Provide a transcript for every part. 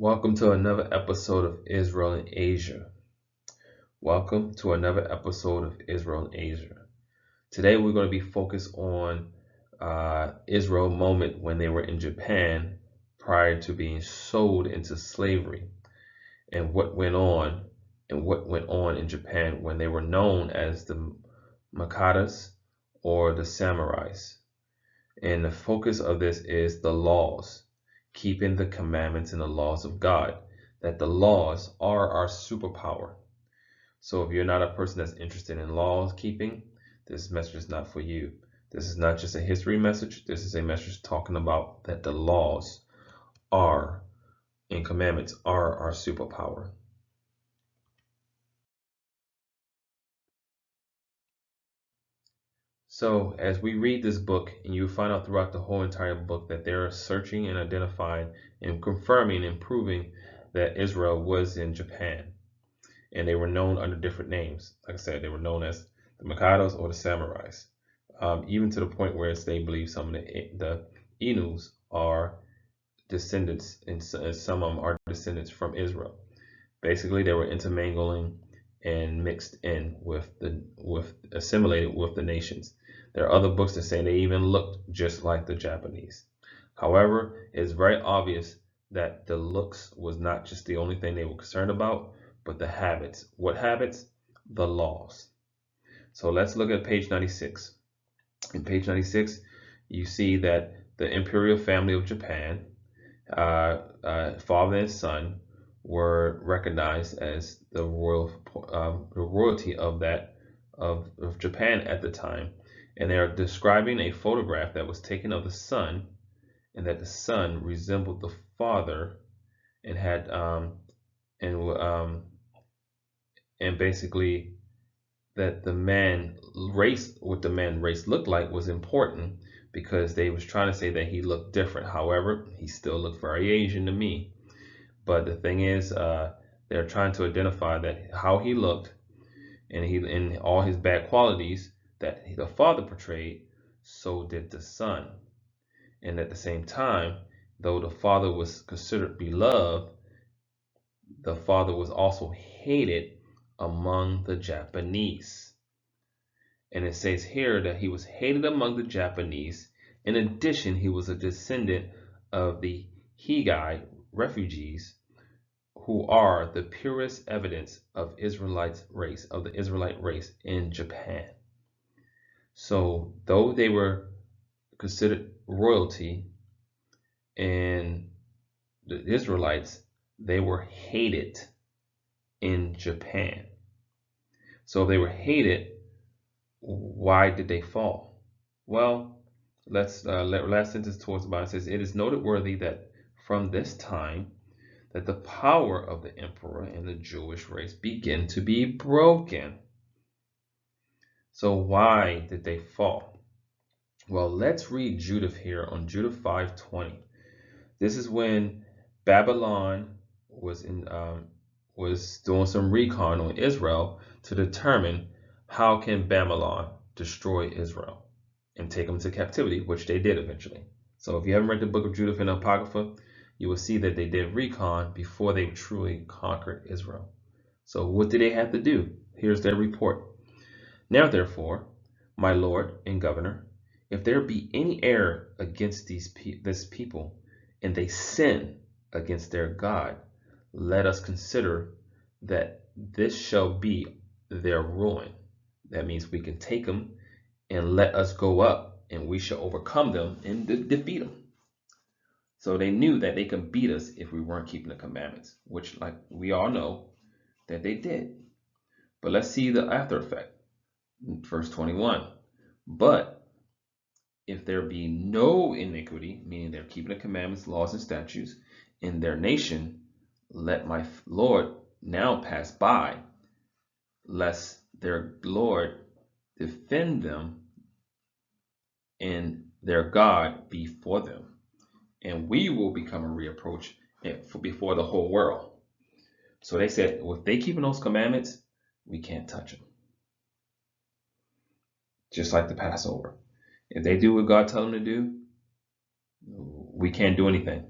Welcome to another episode of Israel in Asia. Welcome to another episode of Israel in Asia. Today we're going to be focused on Israel moment when they were in Japan prior to being sold into slavery, and what went on in Japan when they were known as the Makadas or the Samurais. And the focus of this is the laws, keeping the commandments and the laws of God, that the laws are our superpower. So if you're not a person that's interested in laws keeping, this message is not for you. This is not just a history message. This is a message talking about that the laws are and commandments are our superpower. So as we read this book, and you find out throughout the whole entire book that they're searching and identifying and confirming and proving that Israel was in Japan. And they were known under different names. Like I said, they were known as the Mikados or the Samurais. Even to the point where they believe some of the Inus are descendants, and some of them are descendants from Israel. Basically, they were intermingling and mixed in assimilated with the nations. There are other books that say they even looked just like the Japanese. However, it's very obvious that the looks was not just the only thing they were concerned about, but the habits. What habits? The laws. So let's look at page 96. In page 96, you see that the imperial family of Japan, father and son, were recognized as the royalty of Japan at the time, and they are describing a photograph that was taken of the son, and that the son resembled the father, and had and basically that the man race, what the man race looked like, was important because they was trying to say that he looked different. However, he still looked very Asian to me. But the thing is, they're trying to identify that how he looked and all his bad qualities that the father portrayed, so did the son. And at the same time, though the father was considered beloved, the father was also hated among the Japanese. And it says here that he was hated among the Japanese. In addition, he was a descendant of the Higai refugees, who are the purest evidence of the Israelite race in Japan. So though they were considered royalty and the Israelites, they were hated in Japan. So if they were hated, why did they fall? Well, last sentence towards the bottom says, it is noteworthy that from this time that the power of the emperor and the Jewish race began to be broken. So why did they fall? Well, let's read Judith here on Judith 5:20. This is when Babylon was doing some recon on Israel to determine how can Babylon destroy Israel and take them to captivity, which they did eventually. So if you haven't read the book of Judith and Apocrypha, you will see that they did recon before they truly conquered Israel. So what did they have to do? Here's their report. Now therefore, my lord and governor, if there be any error against this people, and they sin against their God, let us consider that this shall be their ruin. That means we can take them and let us go up, and we shall overcome them and defeat them. So they knew that they could beat us if we weren't keeping the commandments, which, like we all know, that they did. But let's see the after effect. Verse 21. But if there be no iniquity, meaning they're keeping the commandments, laws, and statutes in their nation, let my Lord now pass by, lest their Lord defend them and their God be for them. And we will become a reproach before the whole world. So they said, well, if they keeping those commandments, we can't touch them. Just like the Passover. If they do what God told them to do, we can't do anything.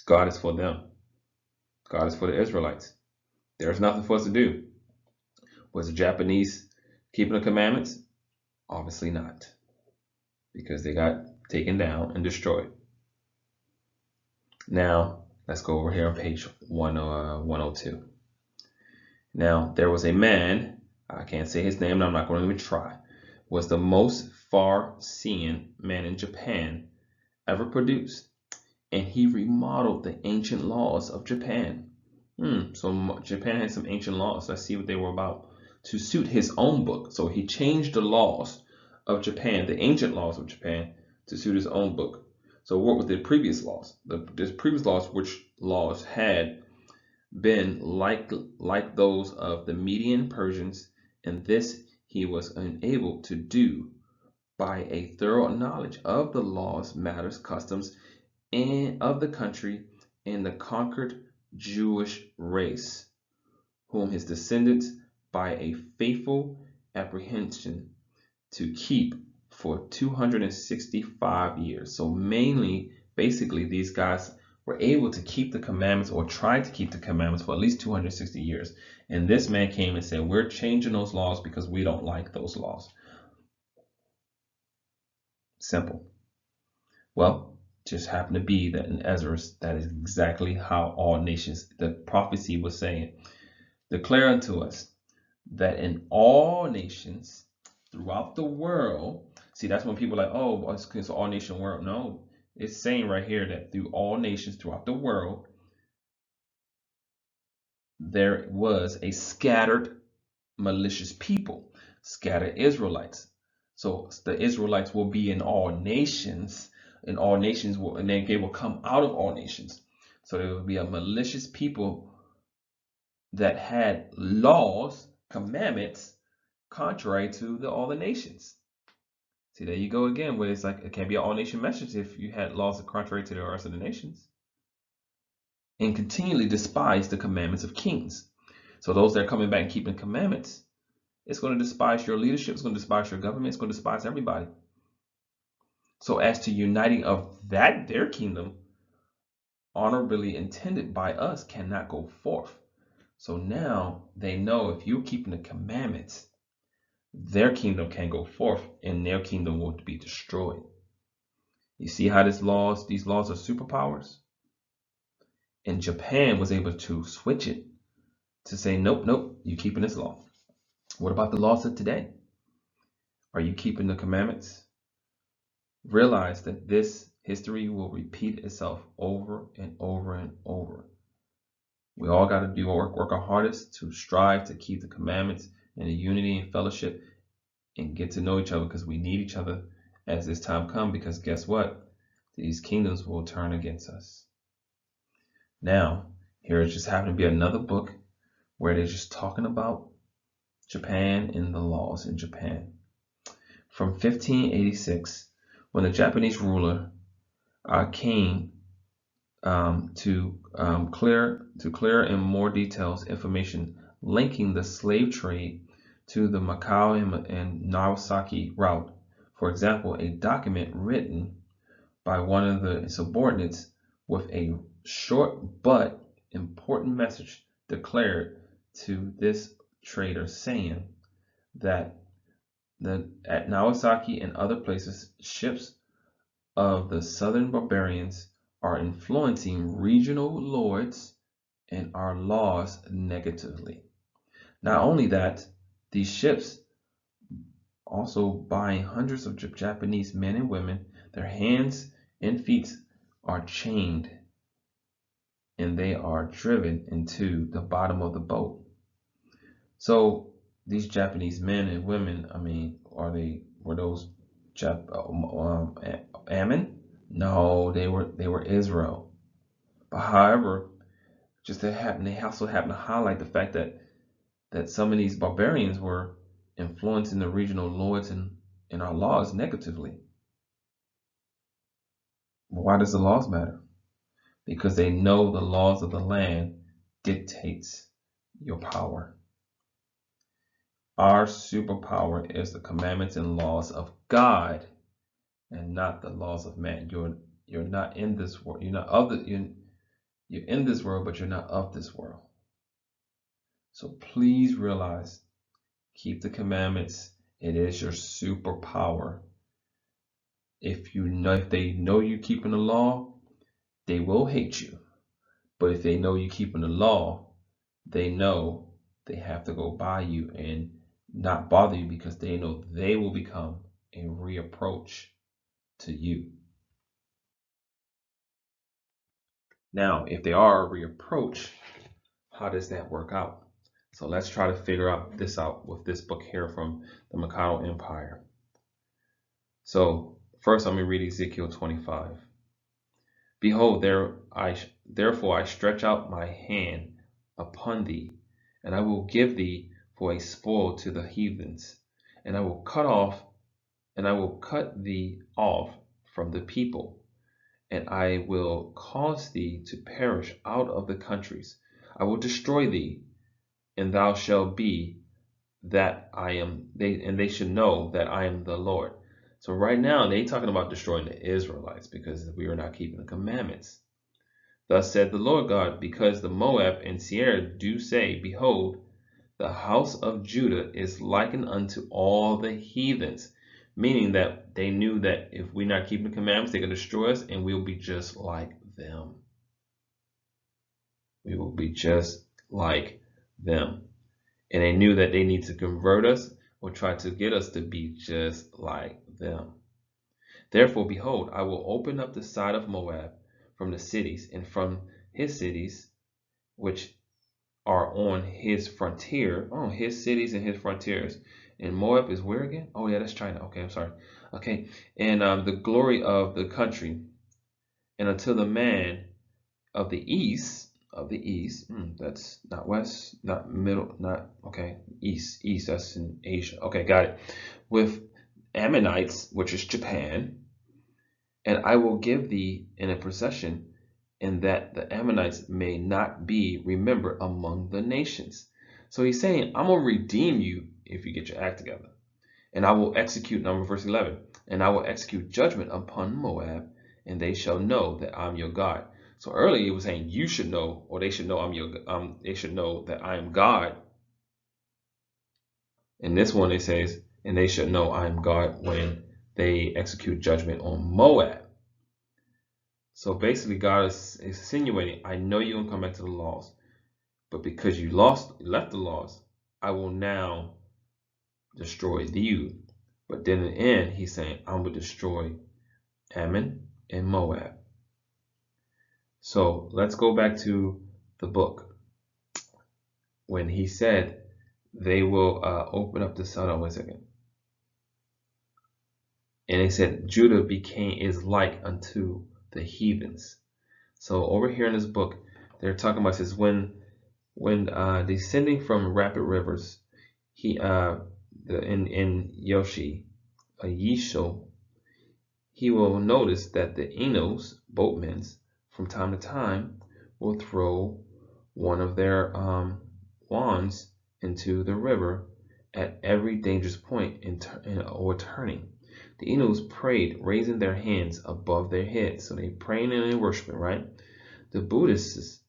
God is for them. God is for the Israelites. There's nothing for us to do. Was the Japanese keeping the commandments? Obviously not, because they got taken down and destroyed. Now, let's go over here on page 102. Now, there was a man, I can't say his name, and I'm not going to even try, was the most far-seeing man in Japan ever produced, and he remodeled the ancient laws of Japan. So Japan had some ancient laws. Let's see what they were about to suit his own book. So he changed the laws of Japan, the ancient laws of Japan, to suit his own book. So what were the previous laws? The previous laws, which laws had been like those of the Median Persians, and this he was unable to do by a thorough knowledge of the laws, matters, customs, and of the country and the conquered Jewish race, whom his descendants by a faithful apprehension to keep for 265 years. So basically, these guys were able to keep the commandments, or tried to keep the commandments, for at least 260 years. And this man came and said, we're changing those laws because we don't like those laws. Simple. Well, just happened to be that in Ezra, that is exactly how all nations, the prophecy was saying, declare unto us that in all nations throughout the world. See, that's when people are like, oh, it's all nation world. No, it's saying right here that through all nations throughout the world, there was a scattered malicious people, scattered Israelites. So the Israelites will be in all nations, and all nations will, and then they will come out of all nations. So there will be a malicious people that had laws, commandments, contrary to all the nations. See, there you go again, where it's like it can't be an all-nation message if you had laws contrary to the rest of the nations. And continually despise the commandments of kings. So those that are coming back and keeping commandments, it's going to despise your leadership, it's going to despise your government, it's going to despise everybody. So as to uniting of their kingdom, honorably intended by us, cannot go forth. So now they know if you're keeping the commandments, their kingdom can go forth and their kingdom will be destroyed. You see how these laws are superpowers? And Japan was able to switch it to say, nope, you keeping this law. What about the laws of today? Are you keeping the commandments? Realize that this history will repeat itself over and over and over. We all got to do work our hardest to strive to keep the commandments and the unity and fellowship and get to know each other, because we need each other as this time comes, because guess what? These kingdoms will turn against us. Now, here it just happened to be another book where they're just talking about Japan and the laws in Japan. From 1586, when the Japanese ruler came to clear in more details information linking the slave trade to the Macau and Nagasaki route. For example, a document written by one of the subordinates with a short but important message declared to this trader, saying that at Nagasaki and other places, ships of the southern barbarians are influencing regional lords and our laws negatively. Not only that, these ships also buying hundreds of Japanese men and women. Their hands and feet are chained and they are driven into the bottom of the boat. So these Japanese men and women, I mean, were those Ammon? No, they were Israel. But however, they also happen to highlight the fact that some of these barbarians were influencing the regional lords and our laws negatively. Why does the laws matter? Because they know the laws of the land dictates your power. Our superpower is the commandments and laws of God and not the laws of man. You're not in this world. You're not of the. You're in this world, but you're not of this world. So please realize, keep the commandments. It is your superpower. If they know you keeping the law, they will hate you. But if they know you keeping the law, they know they have to go by you and not bother you, because they know they will become a reapproach to you. Now, if they are a reapproach, how does that work out? So let's try to figure out with this book here from the Mikado Empire. So first, let me read Ezekiel 25. Behold, therefore I stretch out my hand upon thee, and I will give thee for a spoil to the heathens, and I will cut thee off from the people, and I will cause thee to perish out of the countries. I will destroy thee, and thou shalt be that I am, they should know that I am the Lord. So right now they talking about destroying the Israelites because we are not keeping the commandments. Thus said the Lord God, because the Moab and Seir do say, behold, the house of Judah is likened unto all the heathens, meaning that they knew that if we're not keeping the commandments, they're going to destroy us, and we'll be just like them. We will be just like them. And they knew that they need to convert us or try to get us to be just like them. Therefore, behold, I will open up the side of Moab from the cities, and from his cities, which are on his frontier, his cities and his frontiers. And Moab is where again? Oh yeah, that's China. Okay, I'm sorry. Okay, and the glory of the country, and until the man of the east, that's not west, not middle, not okay, east, that's in Asia. Okay, got it. With Ammonites, which is Japan, and I will give thee in a procession, and that the Ammonites may not be remembered among the nations. So he's saying, I'm going to redeem you if you get your act together. And I will execute, number verse 11, and I will execute judgment upon Moab, and they shall know that I'm your God. So earlier it was saying you should know, or they should know they should know that I am God. And this one it says, and they should know I am God when they execute judgment on Moab. So basically God is insinuating, I know you're going to come back to the laws, but because you left the laws, I will now destroy you. But then in the end, he's saying, I'm going to destroy Ammon and Moab. So let's go back to the book. When he said they will open up the sun. Oh, wait a second. And he said Judah is like unto the heathens. So over here in this book, they're talking about this when descending from rapid rivers, in Yoshi, Yisho, he will notice that the Enos, boatmen, from time to time will throw one of their wands into the river at every dangerous point or turning. The Enos prayed, raising their hands above their heads. So they praying and they worshiping, right? The Buddhists,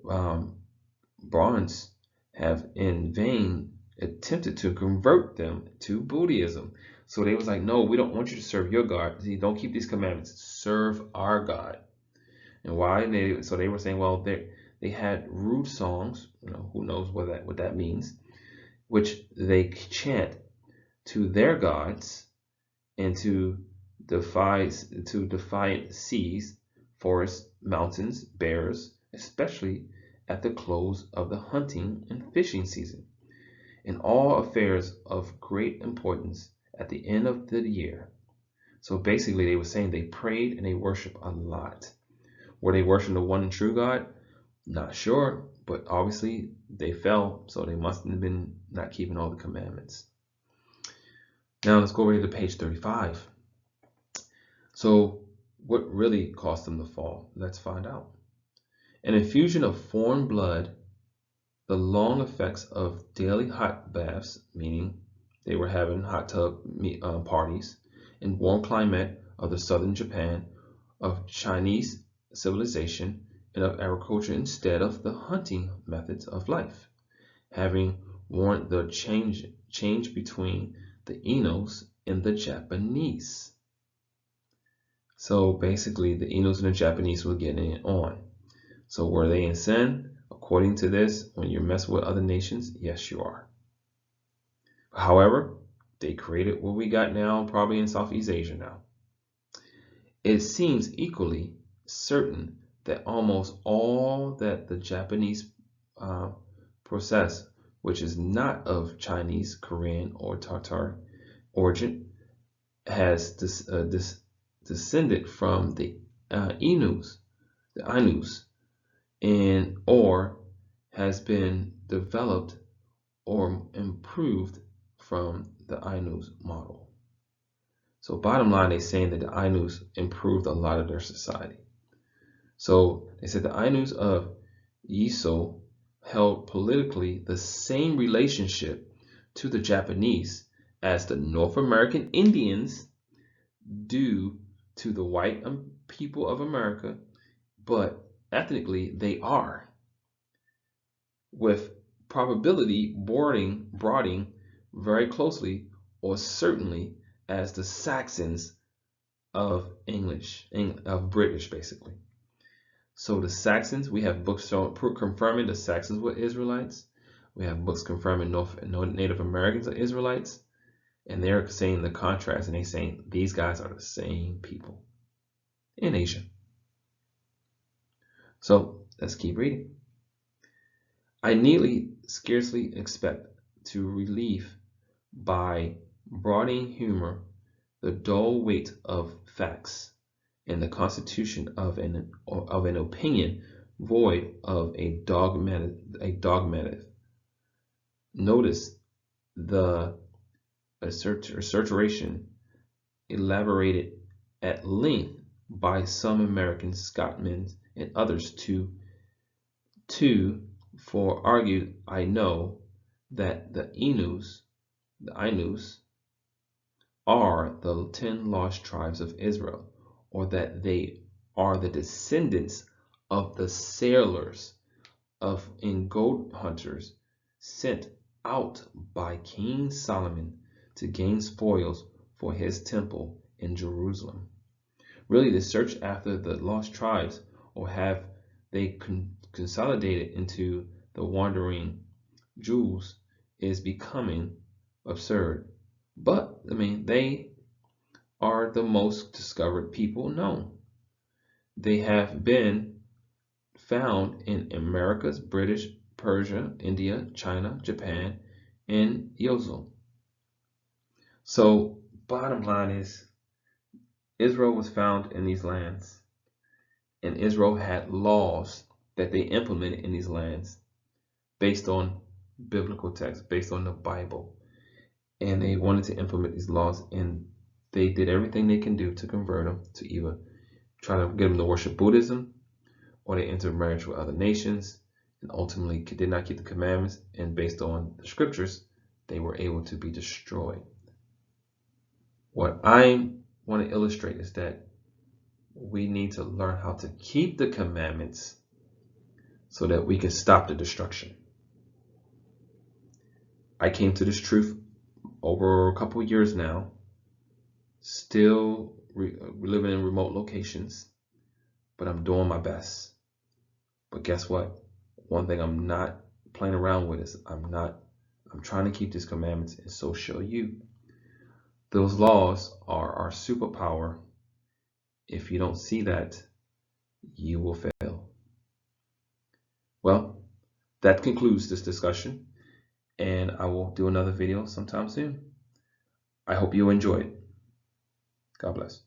Brahmins, have in vain attempted to convert them to Buddhism. So they was like, no, we don't want you to serve your God. See, don't keep these commandments. Serve our God. And why? So they were saying, well, they had rude songs. Who knows what that means? Which they chant to their gods and to defiant seas, forests, mountains, bears, especially at the close of the hunting and fishing season, and all affairs of great importance at the end of the year. So basically they were saying they prayed and they worshiped a lot. Were they worshiping the one and true God? Not sure, but obviously they fell, so they must have been not keeping all the commandments. Now let's go over to page 35. So what really caused them to fall? Let's find out. An infusion of foreign blood, the long effects of daily hot baths, meaning they were having hot tub parties, in warm climate of the southern Japan, of Chinese civilization, and of agriculture instead of the hunting methods of life, having warned the change between the Inos and the Japanese. So basically, the Inos and the Japanese were getting it on. So were they in sin? According to this, when you're messing with other nations, yes, you are. However, they created what we got now, probably in Southeast Asia now. It seems equally certain that almost all that the Japanese possess, which is not of Chinese, Korean, or Tatar origin, has descended from the Inus, and or has been developed or improved from the Ainus model. So bottom line, they're saying that the Ainus improved a lot of their society. So they said the Ainus of Yiso held politically the same relationship to the Japanese as the North American Indians do to the white people of America, but ethnically they are, with probability broadening very closely or certainly as the Saxons of British basically. So the Saxons, we have books confirming the Saxons were Israelites. We have books confirming Native Americans are Israelites. And they're saying the contrast, and they're saying these guys are the same people in Asia. So let's keep reading. I needly scarcely expect to relieve by broadening humor the dull weight of facts and the constitution of an opinion void of a dogmatic. Notice the assertion elaborated at length by some American Scotmen and others for argued I know that the Ainus are the 10 lost tribes of Israel, or that they are the descendants of the sailors and goat hunters sent out by King Solomon to gain spoils for his temple in Jerusalem. Really, the search after the lost tribes, or have they consolidated into the wandering Jews, is becoming absurd. But, I mean, they are the most discovered people known. They have been found in Americas, British, Persia, India, China, Japan, and Yozo. So, bottom line is, Israel was found in these lands, and Israel had laws that they implemented in these lands based on biblical texts, based on the Bible. And they wanted to implement these laws, and they did everything they can do to convert them to either try to get them to worship Buddhism, or they entered marriage with other nations, and ultimately did not keep the commandments, and based on the scriptures, they were able to be destroyed. What I want to illustrate is that we need to learn how to keep the commandments so that we can stop the destruction. I came to this truth over a couple of years now, still living in remote locations, but I'm doing my best. But guess what? One thing I'm not playing around with is I'm trying to keep these commandments, and so shall you. Those laws are our superpower. If you don't see that, you will fail. Well, that concludes this discussion, and I will do another video sometime soon. I hope you enjoy it. God bless.